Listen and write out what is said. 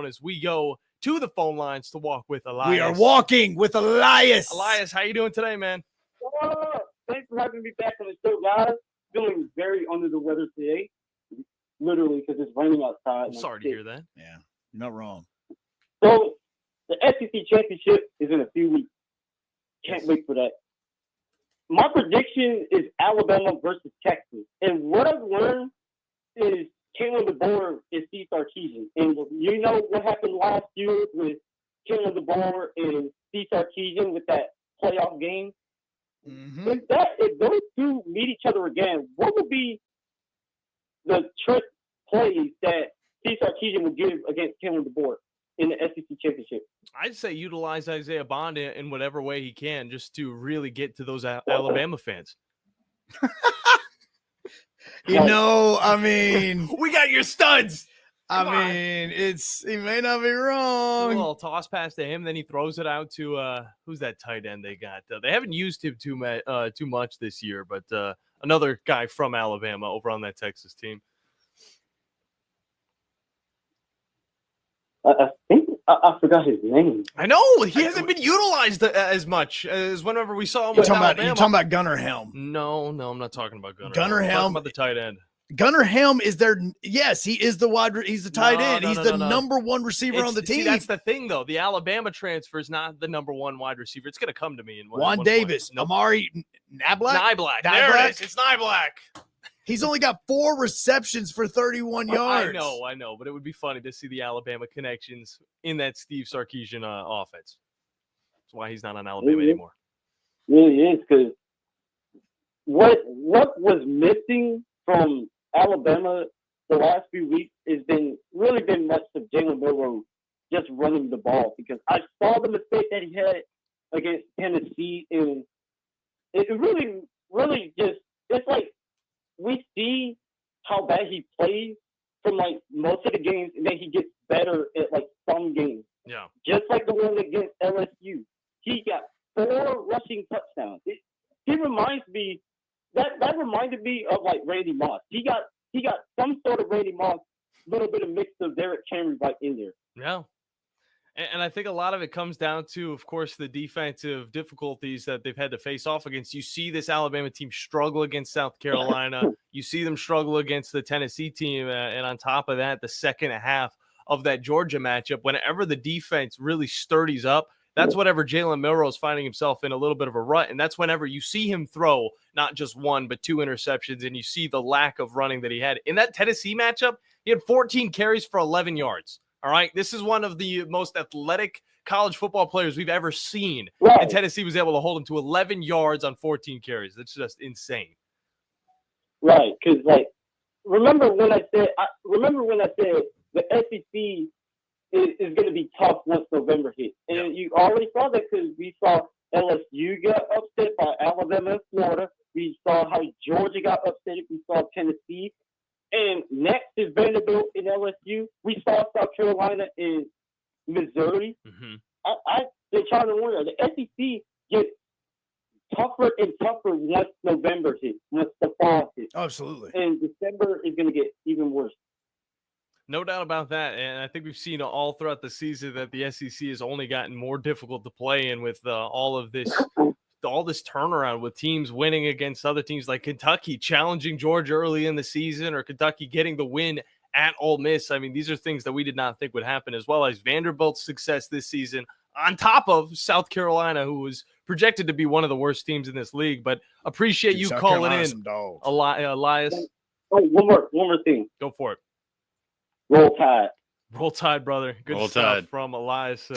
phone as we go to the phone lines to walk with Elias. We are walking with Elias. Elias, how you doing today, man? Thanks for having me back on the show, guys. Feeling very under the weather today, literally, because it's raining outside. I'm sorry to hear that. Yeah, you're not wrong. So, the SEC championship is in a few weeks. Can't wait for that. My prediction is Alabama versus Texas. And what I've learned is Kalen DeBoer is Steve Sarkisian. And you know what happened last year with Kalen DeBoer and Steve Sarkisian with that playoff game? Mm-hmm. If those two meet each other again, what would be the trick plays that Steve Sarkisian would give against Kalen DeBoer in the SEC championship? I'd say utilize Isaiah Bond in whatever way he can just to really get to those Alabama fans. You know, I mean, we got your studs. He may not be A wrong. little toss pass to him, then he throws it out to who's that tight end they got? They haven't used him too much this year, but another guy from Alabama over on that Texas team. I think I forgot his name. I know he hasn't been utilized as much as whenever we saw him with Alabama. You're talking about Gunnar Helm. No, I'm not talking about Gunnar. Gunnar I'm Helm. talking about the tight end. Gunnar Helm is their yes, he is the he's the tight end. He's the number one receiver on the team. See, that's the thing, though. The Alabama transfer is not the number one wide receiver. It's going to come to me in Juan Davis, nope. Amari Niblack. There it is. It's Niblack. He's only got 4 receptions for 31 yards. I know, but it would be funny to see the Alabama connections in that Steve Sarkisian offense. That's why he's not on Alabama anymore. Really is, because what was missing from Alabama the last few weeks has been much of Jalen Milroe just running the ball, because I saw the mistake that he had against Tennessee, and it really just, it's like we see how bad he plays from like most of the games, and then he gets better at like some games. Yeah. Just like the one against LSU. He got 4 rushing touchdowns. He reminds me that reminded me of like Randy Moss. He got some sort of Randy Moss, little bit of mix of Derrick Henry right in there. Yeah. And I think a lot of it comes down to, of course, the defensive difficulties that they've had to face off against. You see this Alabama team struggle against South Carolina. You see them struggle against the Tennessee team. And on top of that, the second half of that Georgia matchup, whenever the defense really sturdies up, that's whenever Jalen Milroe is finding himself in a little bit of a rut. And that's whenever you see him throw not just 1, but 2 interceptions. And you see the lack of running that he had. In that Tennessee matchup, he had 14 carries for 11 yards. All right, this is one of the most athletic college football players we've ever seen. Right. And Tennessee was able to hold him to 11 yards on 14 carries. That's just insane. Right, because like remember when I said the SEC is going to be tough once November hits, and you already saw that because we saw LSU got upset by Alabama and Florida. We saw how Georgia got upset. We saw Tennessee. And next is Vanderbilt in LSU. We saw South Carolina in Missouri. Mm-hmm. They're trying to win. The SEC gets tougher and tougher once November hits, once the fall hits. Absolutely. And December is going to get even worse. No doubt about that. And I think we've seen all throughout the season that the SEC has only gotten more difficult to play in with all this turnaround with teams winning against other teams like Kentucky challenging Georgia early in the season, or Kentucky getting the win at Ole Miss. I mean, these are things that we did not think would happen, as well as Vanderbilt's success this season on top of South Carolina, who was projected to be one of the worst teams in this league. But appreciate you calling in, Elias. Oh, one more thing. Go for it. Roll Tide. Roll Tide, brother. Good stuff from Elias.